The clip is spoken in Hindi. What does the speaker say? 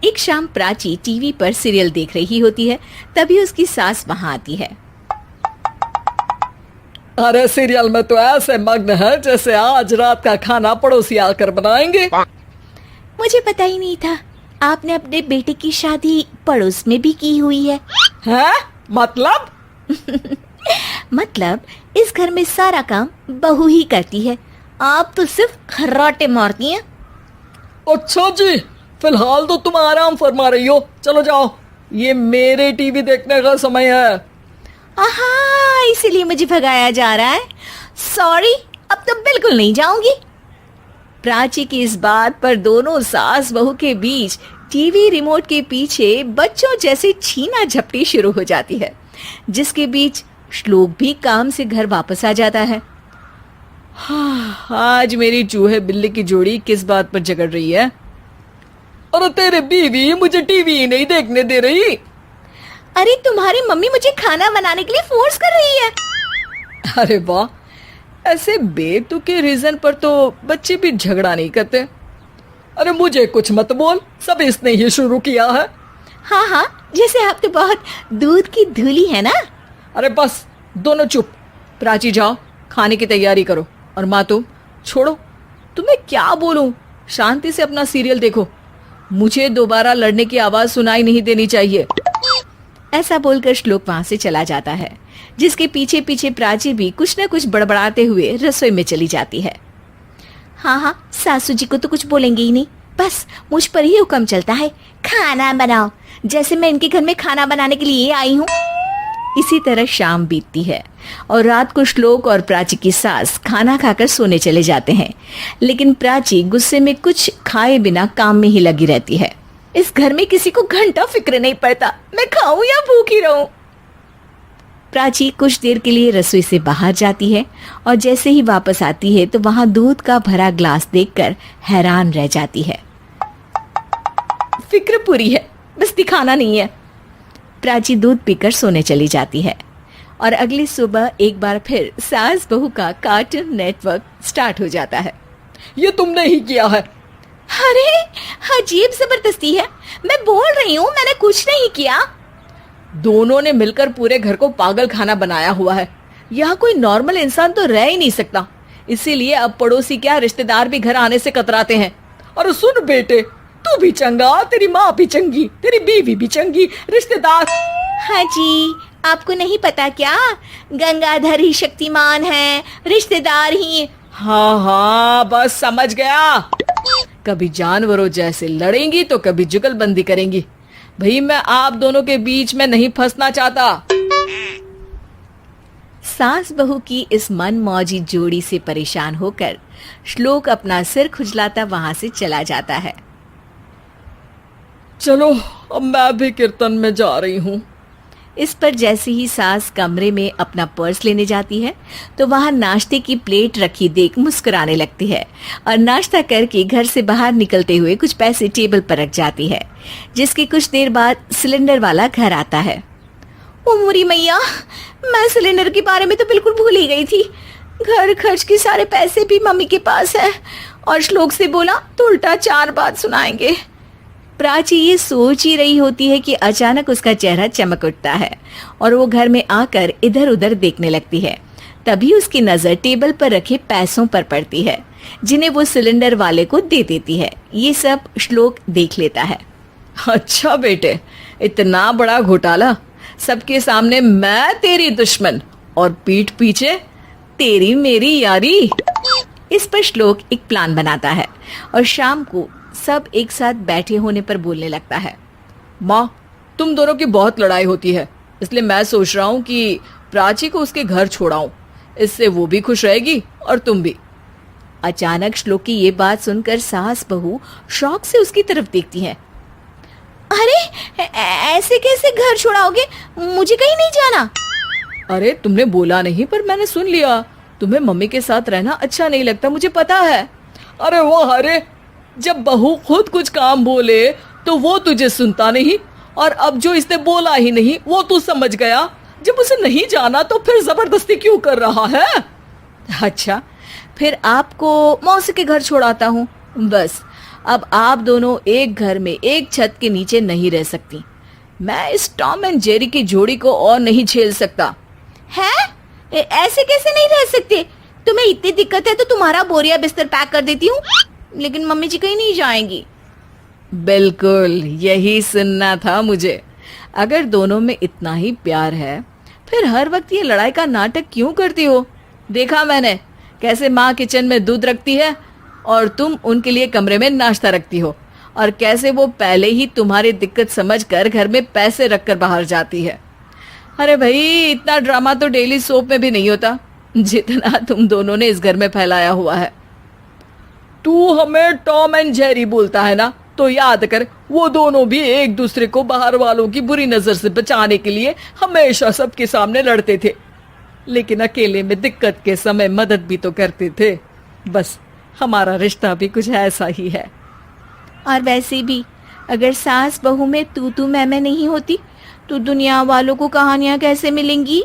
एक शाम प्राची टीवी पर सीरियल देख रही होती है। तभी उसकी सास वहां आती है। अरे सीरियल में तो ऐसे मग्न है जैसे आज रात का खाना पड़ोसी आकर बनाएंगे। मुझे पता ही नहीं था आपने अपने बेटे की शादी पड़ोस में भी की हुई है। हैं? मतलब? मतलब इस घर में सारा काम बहू ही करती है, आप तो सिर्फ खर्राटे मारती हैं। अच्छा जी, फिलहाल तो तुम आराम फरमा रही हो, चलो जाओ, ये मेरे टीवी देखने का समय है। आहा, इसीलिए मुझे भगाया जा रहा है। सॉरी, अब तो बिल्कुल नहीं जाऊंगी। प्राची की इस बात पर दोनों सास बहू के बीच टीवी रिमोट के पीछे बच्चों जैसे छीना झपटी शुरू हो जाती है, जिसके बीच श्लोक भी काम से घर वापस आ जाता है। हाँ, आज मेरी चूहे बिल्ली की जोड़ी किस बात पर झगड़ रही है? अरे तेरे बीवी मुझे टीवी ही नहीं देखने दे रही। अरे तुम्हारी मम्मी मुझे खाना बनाने के लिए फोर्स कर रही है। अरे वाह, ऐसे बेतुके रीजन पर तो बच्चे भी झगड़ा नहीं करते। अरे मुझे कुछ मत बोल, सब इसने ही शुरू किया है। हाँ हाँ, जैसे आप तो बहुत दूध की धूली है ना। अरे बस, दोनों चुप। प्राची जाओ, खाने की तैयारी करो। और माँ तुम छोड़ो, तुम्हें क्या बोलूं, शांति से अपना सीरियल देखो, मुझे दोबारा लड़ने की आवाज सुनाई नहीं देनी चाहिए। ऐसा बोलकर श्लोक वहां से चला जाता है, जिसके पीछे पीछे प्राची भी कुछ न कुछ बड़बड़ाते हुए रसोई में चली जाती है। हाँ हाँ, सासू जी को तो कुछ बोलेंगे ही नहीं, बस मुझ पर ही हुक्म चलता है, खाना बनाओ, जैसे मैं इनके घर में खाना बनाने के लिए आई हूँ। इसी तरह शाम बीतती है और रात को श्लोक और प्राची की सास खाना खाकर सोने चले जाते हैं, लेकिन प्राची गुस्से में कुछ खाए बिना काम में ही लगी रहती है। इस घर में किसी को घंटा फिक्र नहीं पड़ता, मैं खाऊं या भूखी रहूं। प्राची कुछ देर के लिए रसोई से बाहर जाती है और जैसे ही वापस आती है तो वहां दूध का भरा ग्लास देखकर हैरान रह जाती है। फिक्र पूरी है, बस दिखाना नहीं है। प्राची दूध पीकर सोने चली जाती है और अगली सुबह एक बार फिर सास बहू का कार्टून नेटवर्क स्टार्ट हो जाता है। ये तुमने ही किया है। अरे अजीब जबरदस्ती है, मैं बोल रही हूँ मैंने कुछ नहीं किया। दोनों ने मिलकर पूरे घर को पागल खाना बनाया हुआ है। यहाँ कोई नॉर्मल इंसान तो रह ही नहीं सकता, इसीलिए अब पड़ोसी क्या रिश्तेदार भी घर आने से कतराते हैं। और सुन बेटे, तू भी चंगा, तेरी माँ भी चंगी, तेरी बीवी भी चंगी, रिश्तेदार। हाँ जी, आपको नहीं पता क्या, गंगाधर ही शक्तिमान है, रिश्तेदार ही। हाँ हाँ, बस समझ गया। कभी जानवरों जैसे लड़ेंगी तो कभी जुगलबंदी करेंगी। भाई मैं आप दोनों के बीच में नहीं फंसना चाहता। सास बहू की इस मन मौजी जोड़ी से परेशान होकर श्लोक अपना सिर खुजलाता वहां से चला जाता है। चलो अब मैं भी कीर्तन में जा रही हूँ। इस पर जैसे ही सास कमरे में अपना पर्स लेने जाती है तो वहां नाश्ते की प्लेट रखी देख मुस्कुराने लगती है और नाश्ता करके घर से बाहर निकलते हुए कुछ पैसे टेबल पर रख जाती है, जिसके कुछ देर बाद सिलेंडर वाला घर आता है। ओ मोरी मैया, मैं सिलेंडर के बारे में तो बिल्कुल भूल ही गई थी। घर खर्च के सारे पैसे भी मम्मी के पास है और श्लोक से बोला तो उल्टा 4 बात सुनाएंगे। प्राची ये सोच ही रही होती है कि अचानक उसका चेहरा चमक उठता है और वो घर में आकर इधर उधर देखने लगती है। तभी उसकी नजर टेबल पर रखे पैसों पर पड़ती है, जिन्हें वो सिलेंडर वाले को दे देती है। ये सब श्लोक देख लेता है। अच्छा बेटे, इतना बड़ा घोटाला, सबके सामने मैं तेरी दुश्मन और पीठ पीछे तेरी मेरी यारी। इस पर श्लोक एक प्लान बनाता है और शाम को सब एक साथ बैठे होने पर बोलने लगता है। माँ, तुम दोनों की बहुत लड़ाई होती है, इसलिए मैं सोच रहा हूँ कि प्राची को उसके घर छोड़ाऊं, इससे वो भी खुश रहेगी और तुम भी। अचानक श्लोक की ये बात सुनकर सास बहू शौक से उसकी तरफ देखती है। अरे ऐसे कैसे घर छोड़ाओगे, मुझे कहीं नहीं जाना। अरे तुमने बोला नहीं पर मैंने सुन लिया, तुम्हें मम्मी के साथ रहना अच्छा नहीं लगता, मुझे पता है। अरे वो, अरे जब बहू खुद कुछ काम बोले तो वो तुझे सुनता नहीं, और अब जो इसने बोला ही नहीं वो तू समझ गया। जब उसे नहीं जाना तो फिर जबरदस्ती क्यों कर रहा है? अच्छा, फिर आपको मौसी के घर छोड़ाता हूँ, बस अब आप दोनों एक घर में एक छत के नीचे नहीं रह सकती। मैं इस टॉम एंड जेरी की जोड़ी को और नहीं झेल सकता। है? ऐसे कैसे नहीं रह सकते? तुम्हें इतनी दिक्कत है तो तुम्हारा बोरिया बिस्तर पैक कर देती हूँ, लेकिन मम्मी जी कहीं नहीं जाएंगी। बिल्कुल यही सुनना था मुझे। अगर दोनों में इतना ही प्यार है फिर हर वक्त ये लड़ाई का नाटक क्यों करती हो? देखा मैंने कैसे माँ किचन में दूध रखती है और तुम उनके लिए कमरे में नाश्ता रखती हो, और कैसे वो पहले ही तुम्हारी दिक्कत समझकर घर में पैसे रखकर बाहर जाती है। अरे भाई, इतना ड्रामा तो डेली सोप में भी नहीं होता जितना तुम दोनों ने इस घर में फैलाया हुआ है। तू हमें टॉम एंड जेरी बोलता है ना, तो याद कर वो दोनों भी एक दूसरे को बाहर वालों की बुरी नजर से बचाने के लिए हमेशा सबके सामने लड़ते थे, लेकिन अकेले में दिक्कत के समय मदद भी तो करते थे। बस हमारा रिश्ता भी कुछ ऐसा ही है। और वैसे भी अगर सास बहू में तू मैं नहीं होती तो दुनिया वालों को कहानियां कैसे मिलेंगी?